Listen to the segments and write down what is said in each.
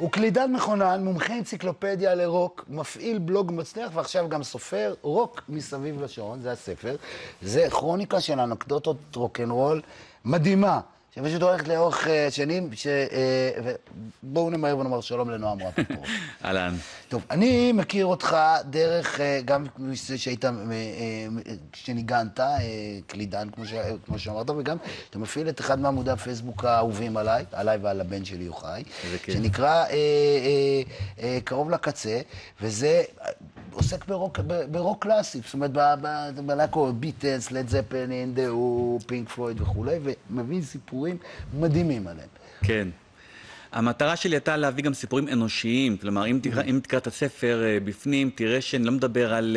הוא קלידן מכונן, מומחה אנציקלופדיה לרוק, מפעיל בלוג מצליח, ועכשיו גם סופר רוק מסביב לשעון, זה הספר. זה כרוניקה של אנקדוטות רוק'נ'רול מדהימה, שפשוט הולכת לאורך שנים, בואו נמהר ונאמר שלום לנועם רפפורט. אהלן. טוב, אני מכיר אותך דרך, גם שהיית, כשניגנת, קלידן, כמו שאמרת, וגם אתה מפעיל את אחד מעמודי הפייסבוק האהובים עליי ועל הבן שלי יוחאי, שנקרא קרוב לקצה, וזה עוסק ברוק קלאסי, זאת אומרת, בלהקות, ביטלס, לד זפלין, דהו, פינק פלויד וכולי, ומביא סיפורים מדהימים עליהם. כן. המטרה שלי הייתה להביא גם סיפורים אנושיים, כלומר, אם תקרא את הספר בפנים, תראה שאני לא מדבר על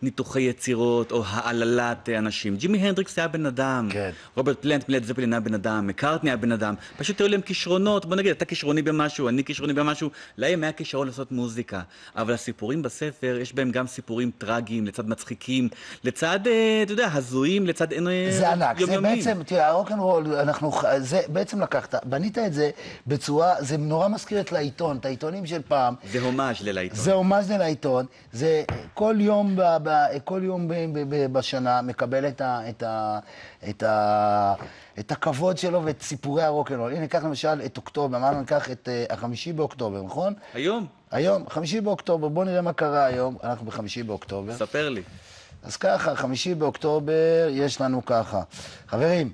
ניתוחי יצירות או העללת אנשים. ג'ימי הנדריקס היה בן אדם, רוברט פלנט מלד זפלין היה בן אדם, מקארטני היה בן אדם, פשוט תראו להם כישרונות, בוא נגיד, אתה כישרוני במשהו, אני כישרוני במשהו, להם היה כישרון לעשות מוזיקה, אבל הסיפורים בספר, יש בהם גם סיפורים טרגיים, לצד מצחיקים, לצד, אתה יודע, הזויים, לצד יומיומיים. זה ענק, זה בעצם, תראה, הרוק'נ'רול, זה בעצם לקחת, בנית את זה בצורה, זה נורא מזכיר את לעיתון, את העיתונים של פעם. זה הומאז' ללעיתון. זה הומאז' ללעיתון. זה כל יום בשנה מקבל את הכבוד שלו ואת סיפורי הרוק'נ'רול. הנה, ניקח למשל את אוקטובר, אמרנו ניקח את 5 באוקטובר, נכון? היום, 5 באוקטובר, בואו נראה מה קרה היום, אנחנו ב5 באוקטובר. ספר לי. אז ככה, 5 באוקטובר, יש לנו ככה. חברים,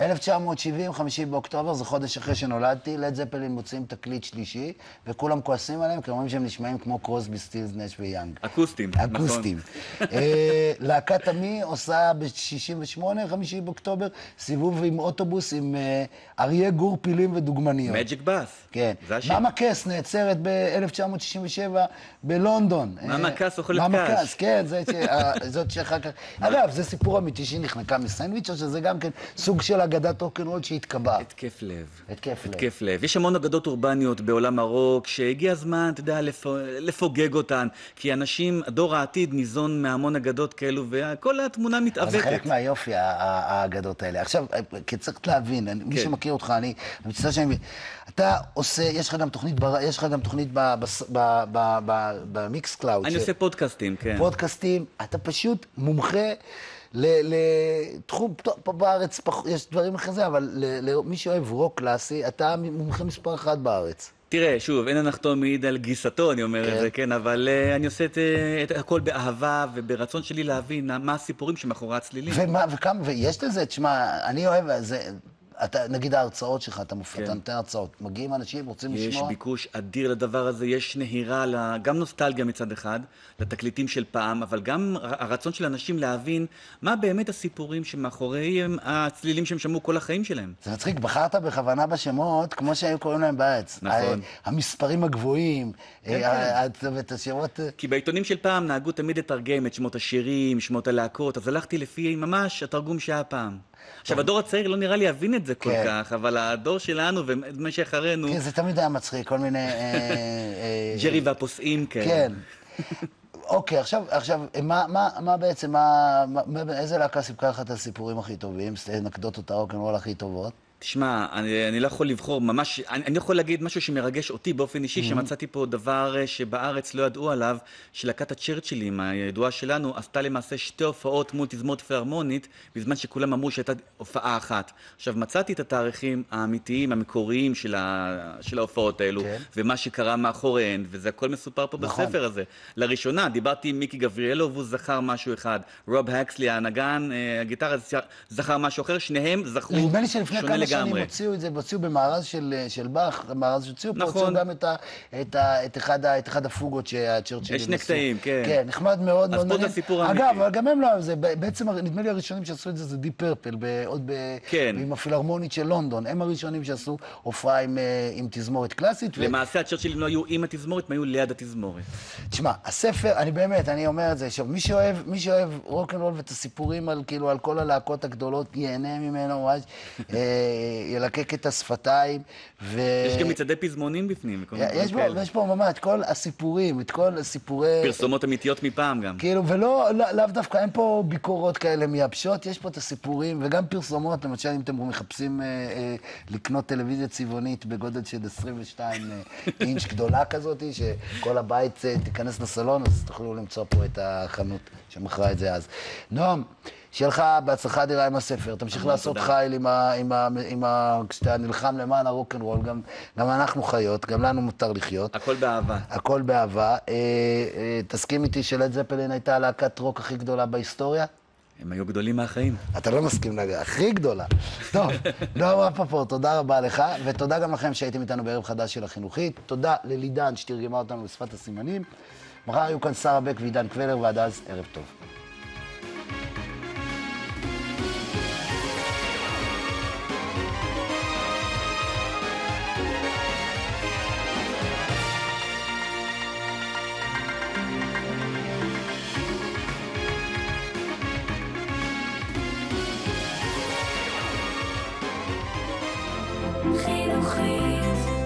1970, 5 באוקטובר, זה חודש אחרי שנולדתי, לד זפלין מוצאים תקליט שלישי, וכולם כועסים עליהם, כי אומרים שהם נשמעים כמו קרוסבי, סטילס, נש ויאנג. אקוסטים. אקוסטים. להקת עמי עושה ב-68, 5 באוקטובר, סיבוב עם אוטובוס עם אריה גור פילים ודוגמניות. מג'יק באס. כן. מאמה קס נעצרת ב-1967 בלונדון. מאמה קס אוכלת קש. כן, זאת שאחר כך. אגב, זה סיפור אמיתי שנחנקה מסנדוויץ', או שזה גם כן סוג של אגדת רוק'נ'רול שהתקבעה. התקף לב. התקף לב. יש המון אגדות אורבניות בעולם הרוק, שהגיע הזמן, אתה יודע, לפוגג אותן, כי אנשים, הדור העתיד ניזון מהמון אגדות כאלו, וכל התמונה מתאבקת. אז זה חלק מהיופי, האגדות האלה. עכשיו, כי צריך להבין, מי שמכיר אותך, אני מצטער שאני מבין, אתה עושה, יש לך גם תוכנית במיקס קלאוד. אני עושה פודקאסטים, כן. פודקאסטים, אתה פשוט מומחה לתחום, פה בארץ יש דברים אחרי זה, אבל למי שאוהב רוק קלאסי, אתה מומחה מספר 1 בארץ. תראה, שוב, אין הנחתום מעיד על גיסתו, אני אומר את זה, כן, אבל אני עושה את הכל באהבה וברצון שלי להבין מה הסיפורים שמאחורי הצלילים. ויש לזה, תשמע, אני אוהב, אתה, נגיד ההרצאות שלך, אתה נותן הרצאות, מגיעים אנשים, רוצים לשמוע? יש ביקוש אדיר לדבר הזה, יש נהירה, גם נוסטלגיה מצד אחד, לתקליטים של פעם, אבל גם הרצון של אנשים להבין מה באמת הסיפורים שמאחוריהם הצלילים שהם שמעו כל החיים שלהם. זה מצחיק, בחרת בכוונה בשמות, כמו שהיו קוראים להם בארץ. נכון. המספרים הגבוהים, ואת השמות... כי בעיתונים של פעם נהגו תמיד לתרגם את שמות השירים, שמות הלהקות, אז הלכתי לפי ממש התרגום שהיה פעם. עכשיו, הדור הצעיר לא נראה לי להבין את זה כל כך, אבל הדור שלנו ומה שאחרינו... כן, זה תמיד היה מצחיק, כל מיני... ג'רי והפוסעים כאלה. כן. אוקיי, עכשיו, מה בעצם, איזה להקה סיפקה לך את הסיפורים הכי טובים, אנקדוטות הרוק'נ'רול הכי טובות? תשמע, אני לא יכול לבחור ממש, אני יכול להגיד משהו שמרגש אותי באופן אישי, שמצאתי פה דבר שבארץ לא ידעו עליו, שלהקת הצ'רצ'ילים, הידועה שלנו, עשתה למעשה 2 הופעות מול תזמורת פילהרמונית, בזמן שכולם אמרו שהייתה הופעה אחת. עכשיו, מצאתי את התאריכים האמיתיים, המקוריים של ההופעות האלו, ומה שקרה מאחוריהן, וזה הכל מסופר פה בספר הזה. לראשונה, דיברתי עם מיקי גבריאלו, והוא זכר משהו אחד. רוב הקסלי, הנגן, הגיטרה, זכר משהו אחר, שניהם זכרו שונה לגמרי. שנים הוציאו את זה, הוציאו במארז של באך, במארז שהוציאו פה, הוציאו גם את אחד הפוגות שהצ'רצ'ילים עשו. יש שני קטעים, כן. כן, נחמד מאוד. אז פה זה סיפור אמיתי. אגב, אבל גם הם לא, בעצם נדמה לי הראשונים שעשו את זה, זה דיפ פרפל, עוד עם הפילהרמונית של לונדון. הם הראשונים שעשו הופעה עם תזמורת קלאסית. למעשה הצ'רצ'ילים לא היו עם התזמורת, הם היו ליד התזמורת. תשמע, הספר, אני אומר את זה, עכשיו, מי שאוהב רוק'נ'רול ואת הסיפורים על כל הלהקות הגדולות, ייהנה ממנו ממש. ילקק את השפתיים. יש גם מצעדי פזמונים בפנים. יש פה ממש את כל הסיפורים, את כל הסיפורי... פרסומות אמיתיות מפעם גם. כאילו, ולא, לאו דווקא, אין פה ביקורות כאלה מייבשות, יש פה את הסיפורים, וגם פרסומות, למשל, אם אתם מחפשים לקנות טלוויזיה צבעונית בגודל של 22 אינץ' גדולה כזאת, שכל הבית תיכנס לסלון, אז תוכלו למצוא פה את החנות שמכרה את זה אז. נועם, שיהיה לך בהצלחה אדירה עם הספר, תמשיך לעשות חייל כשאתה נלחם למען הרוק'נ'רול, גם אנחנו חיות, גם לנו מותר לחיות. הכל באהבה. הכל באהבה. תסכים איתי שלד זפלין הייתה הלהקת רוק הכי גדולה בהיסטוריה? הם היו גדולים מהחיים. אתה לא מסכים להגיד, הכי גדולה. טוב, נועם רפפורט, תודה רבה לך, ותודה גם לכם שהייתם איתנו בערב חדש של החינוכית. תודה ללידן שתרגמה אותנו בשפת הסימנים. מחר היו כאן שרה בק ועידן קבלר, ועד אז ערב טוב. חינוכית